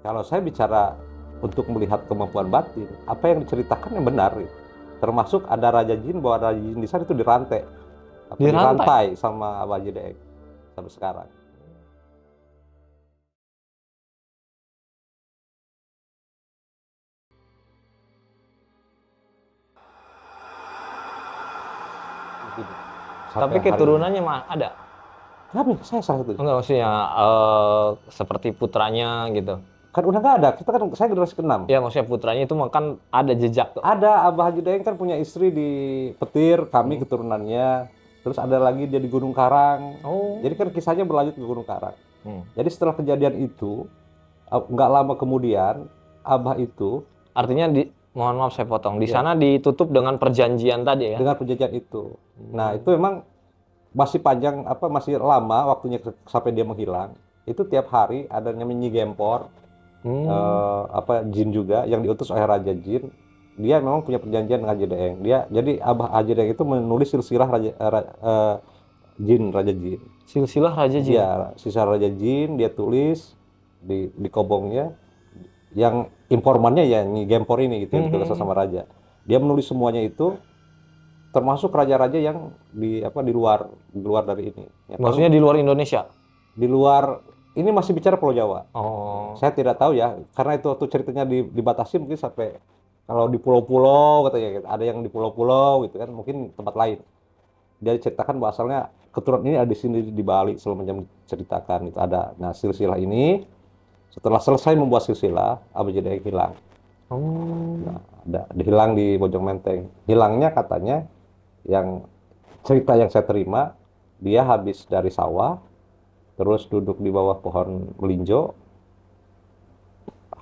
Kalau saya bicara untuk melihat kemampuan batin, apa yang diceritakan yang benar gitu. Termasuk ada Raja Jin, bahwa Raja Jin di sana itu dirantai, dirantai sama Abah Haji Daeng sampai sekarang. Tapi keturunannya mah ada. Kami, saya salah satu. Enggak, maksudnya seperti putranya gitu. Kan udah nggak ada, kita kan, saya generasi ke-6. Ya maksudnya putranya itu kan ada jejak tuh. Ada, Abah Haji Daeng kan punya istri di Petir, kami keturunannya. Terus ada lagi dia di Gunung Karang. Jadi kan kisahnya berlanjut ke Gunung Karang. Jadi setelah kejadian itu, nggak lama kemudian, Abah itu, artinya mohon maaf saya potong, di sana ditutup dengan perjanjian tadi ya? Dengan perjanjian itu. Nah itu memang masih panjang, masih lama waktunya sampai dia menghilang. Itu tiap hari ada namanya Nyi Gempor, Jin juga yang diutus oleh Raja Jin. Dia memang punya perjanjian dengan Haji Daeng. Jadi Abah Haji Daeng itu menulis silsilah Jin, Raja Jin. Silsilah Raja Jin? Iya, silsilah Raja Jin dia tulis di kobongnya. Yang informannya ya Nyi Gempor ini gitu, yang ditulis sama Raja. Dia menulis semuanya itu, termasuk raja-raja yang di luar dari ini. Ya, maksudnya di luar Indonesia? Di luar, ini masih bicara Pulau Jawa. Saya tidak tahu ya, karena itu waktu ceritanya dibatasi mungkin sampai kalau di pulau-pulau katanya gitu. Ada yang di pulau-pulau gitu kan, mungkin tempat lain. Dia ceritakan bahwa asalnya keturunan ini ada di sini di Bali, selama ceritakan itu ada. Nah, silsilah ini setelah selesai membuat silsilah, Abah Haji Daeng hilang. Nah, hilang di Bojong Menteng. Hilangnya katanya, yang cerita yang saya terima, dia habis dari sawah, terus duduk di bawah pohon melinjo.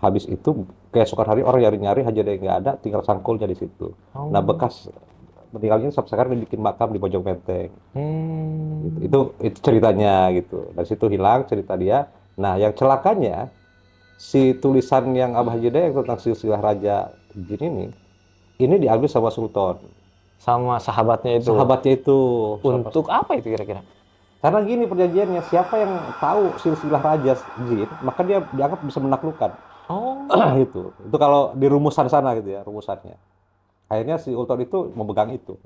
Habis itu keesokan hari orang nyari-nyari, Haji Daeng nggak ada, tinggal sangkulnya di situ. Nah bekas meninggalnya sampai sekarang dibikin makam di Bojong Menteng. Itu ceritanya gitu. Dari situ hilang cerita dia. Nah yang celakanya, si tulisan yang Abah Haji Daeng tentang silsilah Raja Jin ini diambil sama Sultan. Sama sahabatnya itu? Sahabatnya itu. Untuk apa itu kira-kira? Karena gini perjanjiannya, siapa yang tahu silsilah Raja Jin, maka dia dianggap bisa menaklukkan. Itu kalau di rumusan sana gitu ya, rumusannya. Akhirnya si Sultan itu memegang itu.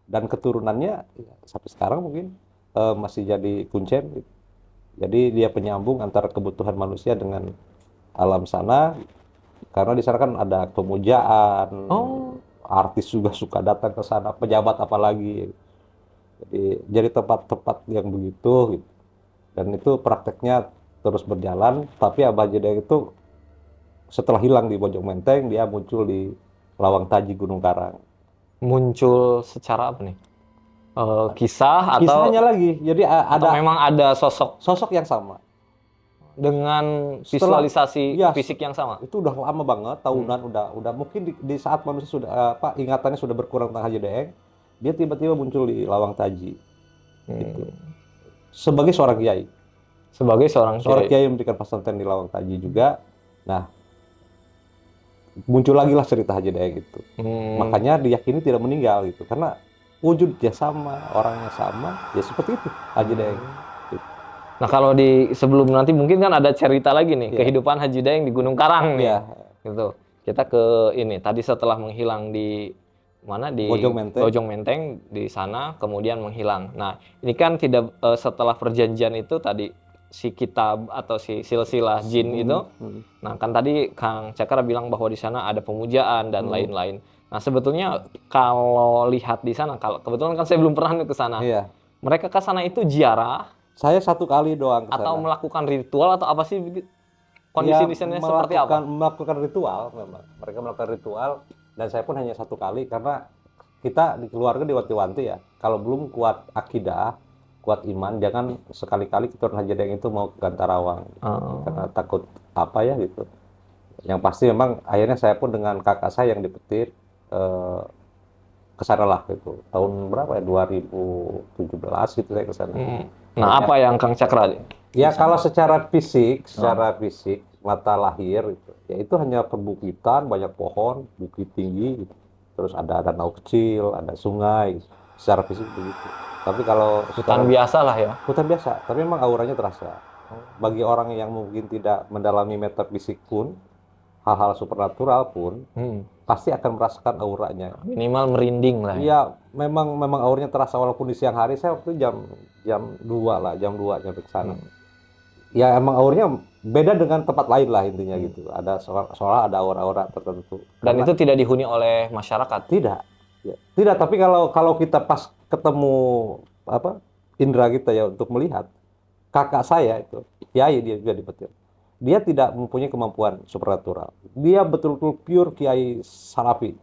Dan keturunannya sampai sekarang mungkin masih jadi kuncen gitu. Jadi dia penyambung antara kebutuhan manusia dengan alam sana, karena di sana kan ada pemujaan, artis juga suka datang ke sana, pejabat apalagi. Jadi tempat-tempat yang begitu gitu. Dan itu prakteknya terus berjalan, tapi Abah Haji Daeng itu setelah hilang di Bojong Menteng, dia muncul di Lawang Taji Gunung Karang. Muncul secara apa nih? Kisah atau kisahnya lagi? Jadi atau memang ada sosok yang sama dengan visualisasi fisik yang sama? Itu udah lama banget, tahunan, udah mungkin di saat manusia sudah ingatannya sudah berkurang tentang Haji Daeng, dia tiba-tiba muncul di Lawang Taji. Gitu. Sebagai seorang kiai. Sebagai seorang kiai yang memberikan pesantren di Lawang Taji juga. Nah, muncul lagi lah cerita Haji Daeng itu. Makanya diyakini tidak meninggal gitu, karena wujudnya sama, orangnya sama, ya seperti itu Haji Daeng. Nah kalau sebelum nanti mungkin kan ada cerita lagi nih, kehidupan Haji Daeng di Gunung Karang nih. Gitu. Kita ke ini, tadi setelah menghilang di mana, di Bojong Menteng di sana, kemudian menghilang. Nah ini kan tidak setelah perjanjian itu tadi, si kitab atau si silsilah Jin itu. Nah kan tadi Kang Cakra bilang bahwa di sana ada pemujaan dan lain-lain. Nah sebetulnya kalau lihat di sana, kalau kebetulan kan saya belum pernah ke sana. Mereka ke sana itu ziarah. Saya 1 kali doang kesana. Atau melakukan ritual atau apa sih kondisi di sana seperti apa? Melakukan ritual memang. Mereka melakukan ritual, dan saya pun hanya 1 kali, karena kita di keluarga diwanti-wanti ya. Kalau belum kuat akidah, kuat iman, jangan sekali-kali keturunan Haji Daeng itu mau ke Gantarawang. Karena takut apa ya gitu. Yang pasti memang akhirnya saya pun dengan kakak saya yang di Petir kesana lah gitu. Tahun berapa ya? 2017 gitu saya kesana. Nah, apa yang Kang Cakra? Ya kalau secara fisik, mata lahir gitu, ya itu hanya perbukitan, banyak pohon, bukit tinggi, gitu. Terus ada danau kecil, ada sungai, gitu. Secara fisik begitu. Tapi kalau hutan biasa lah ya. Hutan biasa, tapi memang auranya terasa. Bagi orang yang mungkin tidak mendalami metafisik pun, hal-hal supernatural pun, pasti akan merasakan auranya. Minimal merinding lah. Iya, memang auranya terasa walaupun di siang hari. Saya waktu jam 2 lah, jam 2 nyampe ke sana. Ya emang auranya beda dengan tempat lain lah intinya gitu. Ada soal ada aura-aura tertentu. Dan itu tidak dihuni oleh masyarakat. Tidak. Ya. Tidak, tapi kalau kita pas ketemu indera kita ya untuk melihat, kakak saya itu kiai, dia juga di Petir. Dia tidak mempunyai kemampuan supernatural. Dia betul-betul pure kiai salafi.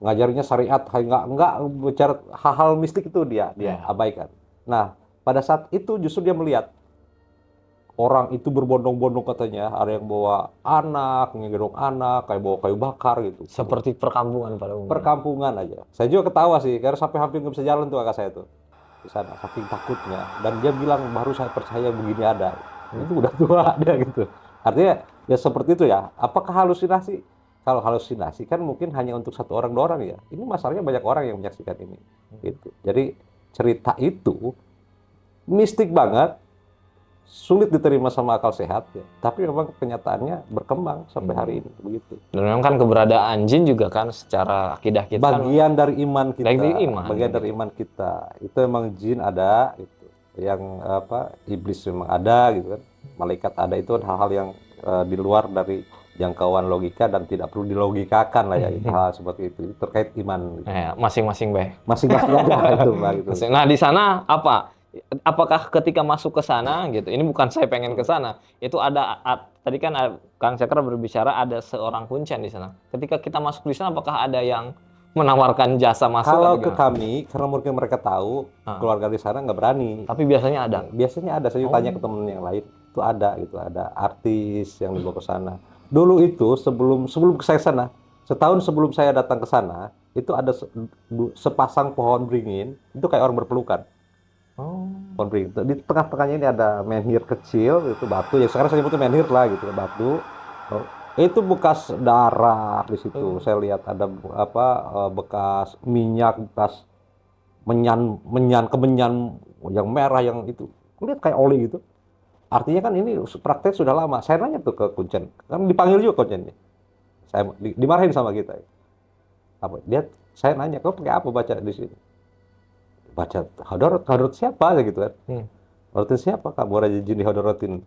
Ngajarnya syariat, enggak bicara hal-hal mistik itu dia abaikan. Nah, pada saat itu justru dia melihat orang itu berbondong-bondong katanya, ada yang bawa anak, ngegendong anak, kayak bawa kayu bakar gitu. Seperti perkampungan pada umumnya. Perkampungan aja. Saya juga ketawa sih, karena sampai hampir nggak bisa jalan tuh kakak saya tuh di sana, saking takutnya. Dan dia bilang baru saya percaya begini ada. Itu udah tua dia gitu. Artinya ya seperti itu ya. Apakah halusinasi? Kalau halusinasi kan mungkin hanya untuk 1 orang 2 orang ya. Ini masalahnya banyak orang yang menyaksikan ini. Gitu. Jadi cerita itu mistik banget. Sulit diterima sama akal sehat ya. Tapi memang kenyataannya berkembang sampai hari ini begitu. Dan memang kan keberadaan jin juga kan secara akidah kita bagian dari iman kita. Bagian dari iman kita. Itu memang jin ada itu. Yang iblis memang ada gitu kan. Malaikat ada, itu hal-hal yang di luar dari jangkauan logika dan tidak perlu dilogikakan lah ya. Hal seperti itu terkait iman. Gitu. Masing-masing baik. Masing-masing aja itu gitu. Nah, di sana apakah ketika masuk ke sana gitu, ini bukan saya pengen ke sana, itu ada tadi kan Kang Cakra berbicara ada seorang kuncen di sana. Ketika kita masuk di sana, apakah ada yang menawarkan jasa masuk? Kalau ke kami, karena mungkin mereka tahu keluarga di sana nggak berani. Tapi biasanya ada. Biasanya ada. Saya tanya ke temen yang lain, itu ada artis yang dibawa ke sana. Dulu itu sebelum saya sana, setahun sebelum saya datang ke sana, itu ada sepasang pohon beringin, itu kayak orang berpelukan. Pohon beringin. Di tengah-tengahnya ini ada menhir kecil, itu batu. Ya sekarang saya sebutnya menhir lah gitu, batu. Itu bekas darah di situ. Saya lihat ada bekas minyak, bekas kemenyan yang merah yang itu. Lihat kayak oli gitu. Artinya kan ini praktek sudah lama. Saya nanya tuh ke kuncen, kan dipanggil juga kuncennya. Saya dimarahin sama kita. Saya nanya, kau pakai apa baca di sini? Baca Hadorot siapa aja gitu kan. Hadorotin siapa? Kamu Raja Jin di Hadorotin.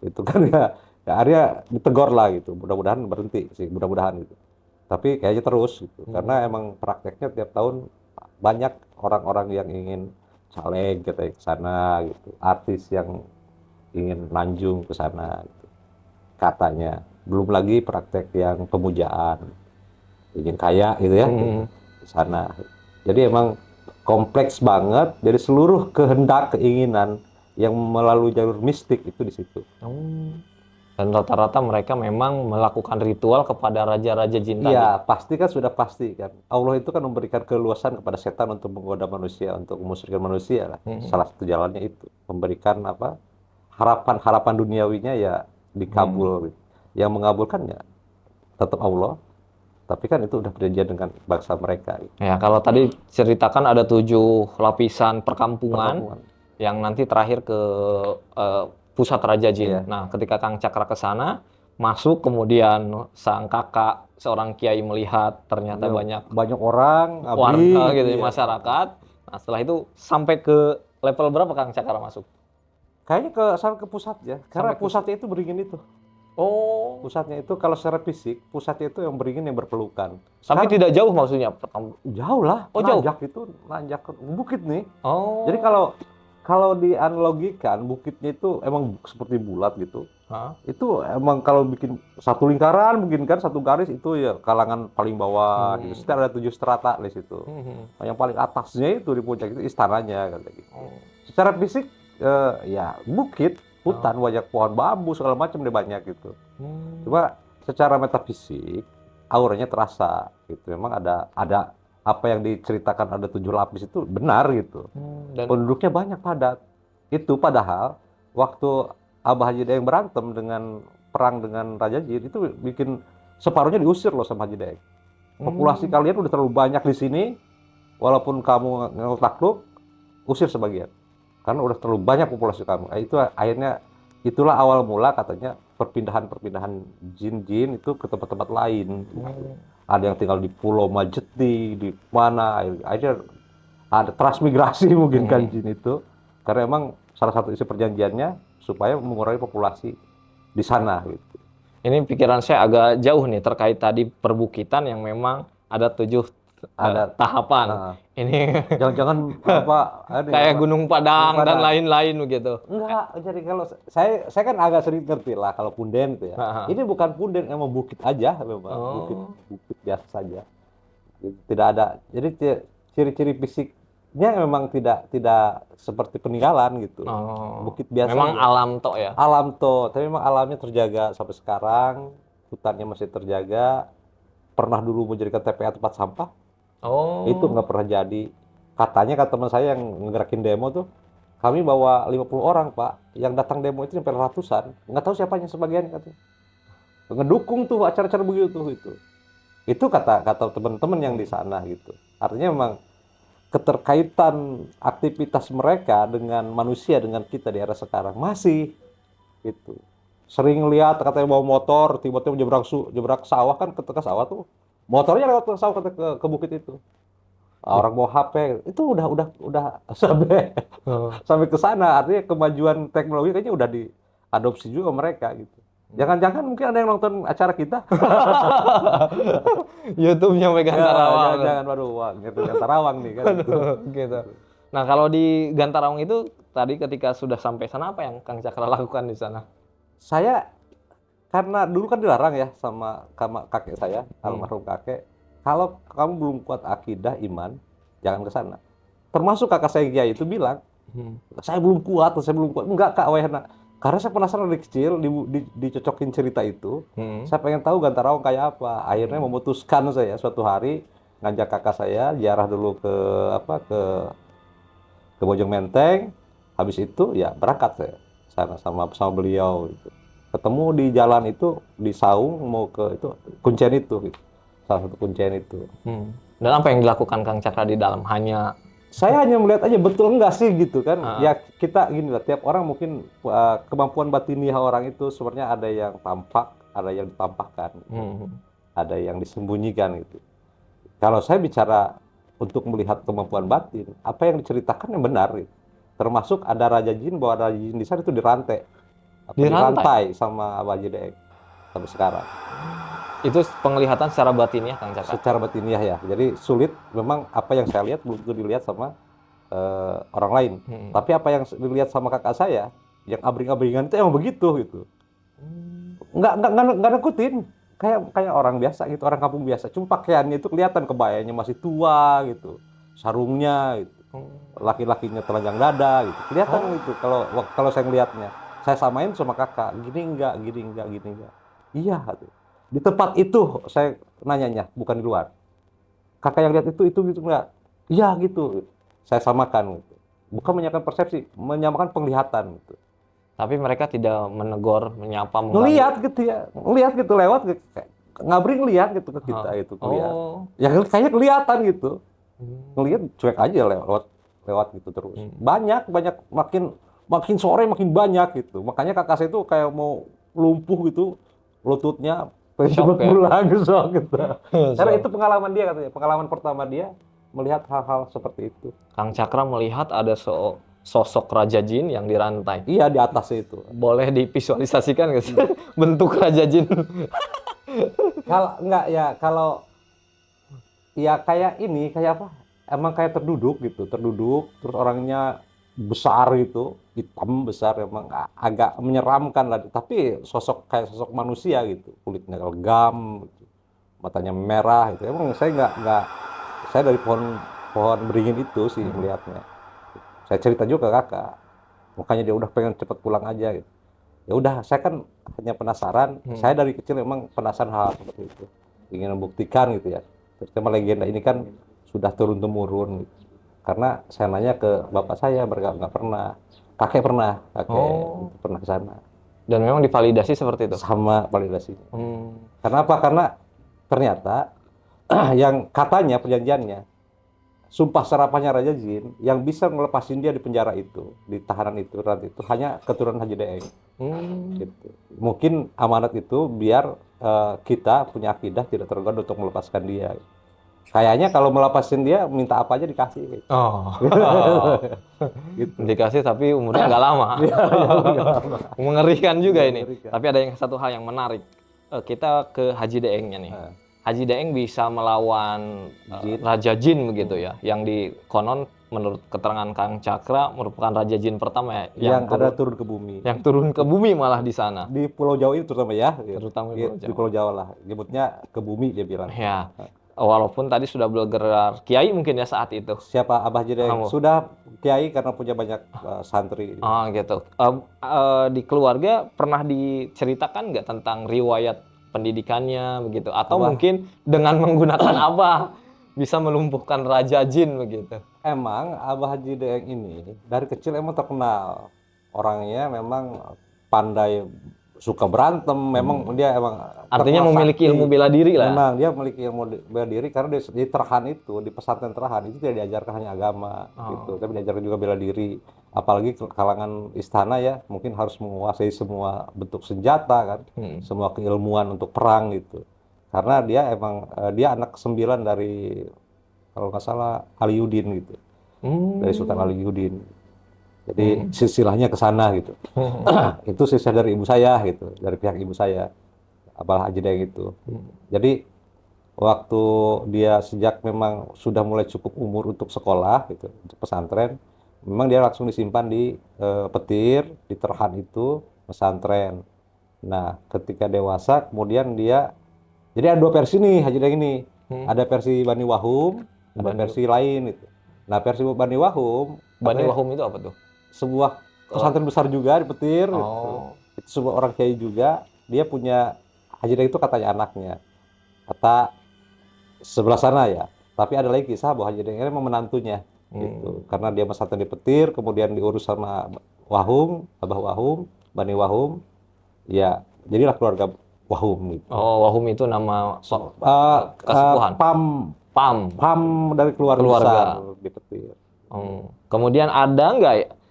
Itu kan ya akhirnya ditegor lah gitu. Mudah-mudahan berhenti sih, mudah-mudahan gitu. Tapi kayaknya terus gitu. Karena emang prakteknya tiap tahun banyak orang-orang yang ingin caleg gitu ke sana gitu. Artis yang ingin lanjung ke sana gitu. Katanya. Belum lagi praktek yang pemujaan. Ingin kaya gitu ya. Ke sana. Jadi emang kompleks banget, jadi seluruh kehendak, keinginan yang melalui jalur mistik itu di situ. Dan rata-rata mereka memang melakukan ritual kepada raja-raja jin tadi. Iya, pasti kan sudah pasti kan. Allah itu kan memberikan keluasan kepada setan untuk menggoda manusia, untuk memusyrikkan manusia lah. Salah satu jalannya itu memberikan harapan duniawinya ya dikabul. Yang mengabulkannya tetap Allah. Tapi kan itu udah perjanjian dengan bangsa mereka. Ya, kalau tadi ceritakan ada 7 lapisan perkampungan yang nanti terakhir ke pusat Raja Jin. Nah, ketika Kang Cakra ke sana, masuk kemudian sang kakak seorang kiai melihat ternyata banyak orang, warga gitu di masyarakat. Nah, setelah itu sampai ke level berapa Kang Cakra masuk? Kayaknya ke pusat ya. Karena pusatnya itu beringin itu. Pusatnya itu kalau secara fisik, pusatnya itu yang beringin yang berpelukan. Tapi tidak jauh maksudnya? Jauh lah. Jauh? Nanjak ke bukit nih. Jadi kalau dianalogikan, bukitnya itu emang seperti bulat gitu. Itu emang kalau bikin satu lingkaran, mungkin kan satu garis itu ya kalangan paling bawah. Gitu. Setiap ada 7 strata di situ. Yang paling atasnya itu di puncak itu istananya kata gitu. Secara fisik ya bukit. Hutan, banyak pohon bambu, segala macam dia banyak gitu. Cuma secara metafisik, auranya terasa gitu. Memang ada apa yang diceritakan ada 7 lapis itu benar gitu. Dan penduduknya banyak padat. Itu padahal waktu Abah Haji Daeng berantem perang dengan Raja Jin itu bikin separuhnya diusir loh sama Haji Daeng. Populasi kalian udah terlalu banyak di sini, walaupun kamu takluk, usir sebagian. karena udah terlalu banyak populasi kamu. Itu akhirnya itulah awal mula katanya perpindahan jin-jin itu ke tempat-tempat lain. Ada yang tinggal di Pulau Majeti, di mana, akhirnya ada transmigrasi mungkin kan jin itu. Karena emang salah satu isi perjanjiannya supaya mengurangi populasi di sana gitu. Ini pikiran saya agak jauh nih terkait tadi perbukitan yang memang ada 7 tahapan. Ini jangan-jangan kayak Gunung Padang dan lain-lain begitu. Enggak, jadi kalau saya kan agak sering ngerti lah kalau punden itu ya. Ini bukan punden, emang bukit aja memang. Bukit biasa saja. Tidak ada. Jadi ciri-ciri fisiknya memang tidak seperti peninggalan gitu. Bukit biasa. Memang aja. Alam toh ya. Alam toh, tapi memang alamnya terjaga sampai sekarang. Hutannya masih terjaga. Pernah dulu menjadikan TPA tempat sampah. Itu nggak pernah jadi. Katanya kata teman saya yang ngegerakin demo tuh, kami bawa 50 orang Pak, yang datang demo itu sampai ratusan, nggak tahu siapanya sebagian katanya. Ngedukung tuh acara-acara begitu itu. Itu kata teman-teman yang di sana gitu. Artinya memang keterkaitan aktivitas mereka dengan manusia, dengan kita di era sekarang masih gitu. Sering lihat katanya bawa motor, tiba-tiba jebrak sawah kan, ke sawah tuh. Motornya lewat ke sawah ke bukit itu. Orang bawa HP itu udah sampai ke sana. Artinya kemajuan teknologi kayaknya udah diadopsi juga mereka gitu. Jangan-jangan mungkin ada yang nonton acara kita. YouTube-nya Gantarawang. Jangan waduh, Gantarawang nih kan gitu. Nah, kalau di Gantarawang itu tadi ketika sudah sampai sana apa yang Kang Cakra lakukan di sana? Saya karena dulu kan dilarang ya sama kakek saya, almarhum kakek, kalau kamu belum kuat akidah, iman, jangan ke sana. Termasuk kakak saya Kiai itu bilang, saya belum kuat. Enggak Kak Wahana. Karena saya penasaran dari kecil, dicocokin cerita itu, saya pengen tahu Gantarawang kayak apa. Akhirnya memutuskan saya suatu hari ngajak kakak saya ziarah dulu ke Bojong Menteng. Habis itu ya berangkat saya sana sama beliau gitu. Ketemu di jalan itu di Saung mau ke itu kuncen itu gitu. Salah satu kuncen itu. Dan apa yang dilakukan Kang Cakra di dalam? Saya hanya melihat aja betul enggak sih gitu kan. Ya kita gini lah, tiap orang mungkin kemampuan batiniah orang itu sebenarnya ada yang tampak, ada yang ditampakkan. Ada yang disembunyikan gitu. Kalau saya bicara untuk melihat kemampuan batin, apa yang diceritakan yang benar gitu. Termasuk ada Raja Jin, bahwa Raja Jin di sana itu dirantai sama Abah Haji Daeng sampai sekarang. Itu penglihatan secara batiniah Kang Cakra? Secara batiniah ya. Jadi sulit, memang apa yang saya lihat belum tentu dilihat sama orang lain. Tapi apa yang dilihat sama kakak saya, yang abring-abringan itu emang begitu gitu. Nggak nakutin. Kayak orang biasa gitu, orang kampung biasa. Cuma pakaiannya itu kelihatan, kebayanya masih tua gitu. Sarungnya gitu. Laki-lakinya telanjang dada gitu. Kelihatan gitu kalau saya ngelihatnya. Saya samain sama kakak, gini enggak. Iya gitu. Di tempat itu saya nanyanya, bukan di luar. Kakak yang lihat itu gitu enggak? Iya gitu. Saya samakan gitu. Bukan menyamakan persepsi, menyamakan penglihatan gitu. Tapi mereka tidak menegur, menyapa, ngelihat gitu ya. Ngelihat gitu lewat ngabring lihat gitu ke kita itu lihat. Ya kayaknya kelihatan gitu. Ngelihat cuek aja lewat gitu terus. Banyak makin sore makin banyak gitu. Makanya kakak saya itu kayak mau lumpuh gitu, lututnya pengen pulang gitu. Karena itu pengalaman dia katanya, pengalaman pertama dia melihat hal-hal seperti itu. Kang Cakra melihat ada sosok Raja Jin yang dirantai. Iya, di atas itu. Boleh divisualisasikan nggak sih bentuk Raja Jin? Kalau kayak ini, kayak apa? Emang kayak terduduk, terus orangnya besar gitu, hitam besar, emang agak menyeramkan lah. Tapi kayak sosok manusia gitu, kulitnya legam, gitu. Matanya merah gitu. Emang saya dari pohon beringin itu sih melihatnya. Saya cerita juga ke kakak, makanya dia udah pengen cepet pulang aja gitu. Ya udah, saya kan hanya penasaran. Saya dari kecil memang penasaran hal seperti itu, ingin membuktikan gitu ya. Terutama legenda ini kan sudah turun temurun gitu. Karena saya nanya ke bapak saya, mereka nggak pernah. Kakek pernah ke sana. Dan memang divalidasi seperti itu? Sama validasi. Karena apa? Karena ternyata yang katanya perjanjiannya, sumpah serapahnya Raja Jin, yang bisa ngelepasin dia di penjara itu, di tahanan itu, nanti itu hanya keturunan Haji Daeng. Gitu. Mungkin amanat itu biar kita punya akidah tidak tergoda untuk melepaskan dia. Kayaknya kalau melepasin dia, minta apa aja dikasih. Oh. Gitu. Dikasih tapi umurnya nggak lama. Mengerikan juga ini. Tapi ada satu hal yang menarik. Kita ke Haji Daengnya nih. Haji Daeng bisa melawan Raja Jin begitu ya, yang di konon menurut keterangan Kang Cakra merupakan Raja Jin pertama ya, yang ada turun ke bumi. Yang turun ke bumi malah di sana. Di Pulau Jawa itu terutama ya. Terutama di Pulau Jawa lah. Nyebutnya ke bumi dia bilang. Ya. Walaupun tadi sudah bergerak kiai mungkin ya saat itu. Siapa Abah Haji Daeng? Sudah kiai karena punya banyak santri. Oh gitu. Di keluarga pernah diceritakan nggak tentang riwayat pendidikannya begitu? Atau mungkin dengan menggunakan Abah bisa melumpuhkan Raja Jin begitu? Emang Abah Haji Daeng ini dari kecil emang terkenal. Orangnya memang pandai, suka berantem, memang dia emang artinya memiliki ilmu bela diri lah. Memang dia memiliki ilmu bela diri karena di Terhan itu, di pesantren Terhan itu tidak diajarkan hanya agama gitu, tapi diajarkan juga bela diri. Apalagi kalangan istana ya, mungkin harus menguasai semua bentuk senjata kan, semua keilmuan untuk perang gitu. Karena dia emang dia anak ke-9 dari, kalau nggak salah, Aliuddin gitu. Dari Sultan Aliuddin. Jadi silsilahnya ke sana gitu. Itu silsilah dari ibu saya gitu, dari pihak ibu saya, Abah Haji Daeng itu. Jadi waktu dia sejak memang sudah mulai cukup umur untuk sekolah gitu, untuk pesantren, memang dia langsung disimpan di Petir, di Terhan itu pesantren. Nah, ketika dewasa kemudian dia, jadi ada 2 versi nih Haji Daeng ini. Ada versi Bani Wahum, ada versi lain itu. Nah, versi Bani Wahum, Bani Wahum itu apa tuh? Sebuah pesantren besar juga di Petir. Gitu. Itu sebuah orang kiai juga. Dia punya, Haji Daeng itu katanya anaknya. Kata sebelah sana ya. Tapi ada lagi kisah bahwa Haji Daeng ini memang menantunya. Gitu. Karena dia pesantren di Petir, kemudian diurus sama Wahum, Abah Wahum, Bani Wahum. Ya, jadilah keluarga Wahum. Gitu. Oh, Wahum itu nama kesepuhan. Pam dari keluarga besar di Petir. Kemudian ada nggak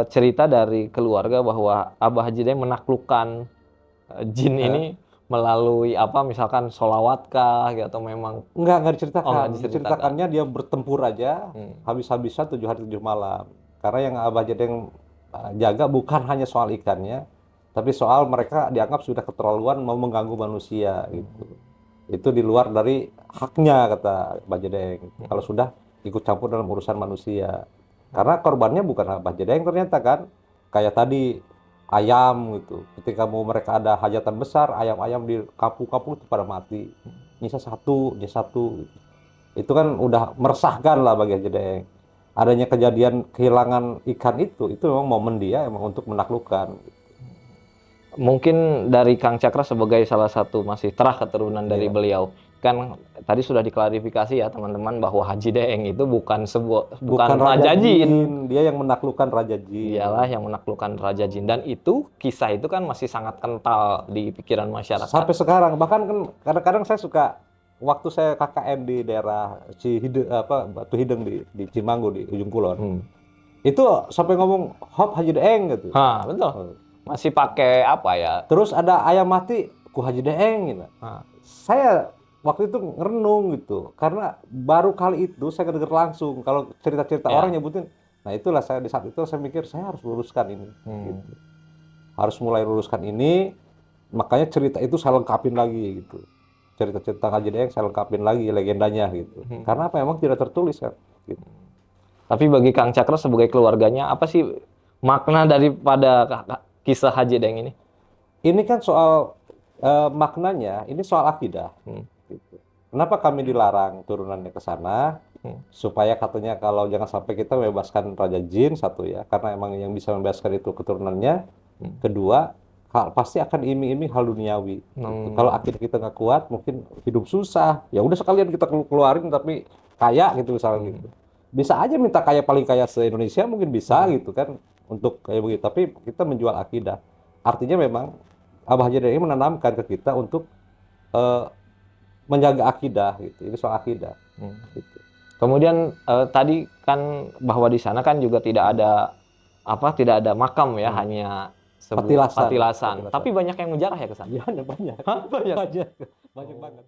cerita dari keluarga bahwa Abah Haji Daeng menaklukkan jin ini melalui apa, misalkan sholawat kah atau memang enggak diceritakan. Diceritakannya dia bertempur aja habis-habisan 7 hari 7 malam. Karena yang Abah Haji Daeng jaga bukan hanya soal ikannya, tapi soal mereka dianggap sudah keterlaluan mau mengganggu manusia gitu. Itu di luar dari haknya kata Abah Haji Daeng. Kalau sudah ikut campur dalam urusan manusia. Karena korbannya bukan Abah Haji Daeng ternyata kan. Kayak tadi ayam gitu. Ketika mereka ada hajatan besar, ayam-ayam di kampung-kampung itu pada mati. Nyisa satu. Gitu. Itu kan udah meresahkan lah bagi Haji Daeng. Adanya kejadian kehilangan ikan itu memang momen dia emang untuk menaklukkan. Mungkin dari Kang Cakra sebagai salah satu masih terah keturunan dari beliau. Kan tadi sudah diklarifikasi ya teman-teman bahwa Haji Daeng itu bukan Raja Jin. Dia yang menaklukkan Raja Jin. Dialah yang menaklukkan Raja Jin, dan itu kisah itu kan masih sangat kental di pikiran masyarakat. Sampai sekarang bahkan kan kadang-kadang saya suka, waktu saya KKN di daerah Batu Hideng di Cimanggu di ujung kulon. Itu sampai ngomong hop Haji Daeng gitu. Betul. Masih pakai apa ya? Terus ada ayam mati ku Haji Daeng gitu. Saya waktu itu ngerenung gitu, karena baru kali itu saya dengar langsung kalau cerita-cerita orang nyebutin. Nah itulah saya di saat itu saya mikir saya harus luruskan ini, gitu. Harus mulai luruskan ini, makanya cerita itu saya lengkapin lagi gitu. Cerita-cerita Haji Daeng saya lengkapin lagi legendanya gitu. Karena apa, emang tidak tertulis kan. Gitu. Tapi bagi Kang Cakra sebagai keluarganya, apa sih makna daripada kisah Haji Daeng ini? Ini kan soal maknanya, ini soal akidah. Gitu. Kenapa kami dilarang turunannya ke sana? Supaya katanya kalau jangan sampai kita membebaskan Raja Jin, satu ya, karena emang yang bisa membebaskan itu keturunannya. Kedua, pasti akan iming-iming hal duniawi. Gitu. Kalau akidah kita nggak kuat, mungkin hidup susah. Ya udah sekalian kita keluarin tapi kaya gitu misalnya gitu. Bisa aja minta kaya, paling kaya se-Indonesia mungkin bisa gitu kan, untuk kayak begitu. Tapi kita menjual akidah. Artinya memang Abah Haji Daeng menanamkan ke kita untuk menjaga akidah gitu. Ini soal akidah. Gitu. Kemudian tadi kan bahwa di sana kan juga tidak ada makam ya, hanya patilasan. Tapi banyak yang menjarah ya ke sana. Iya, banyak. Hah? Banyak. Banyak banget.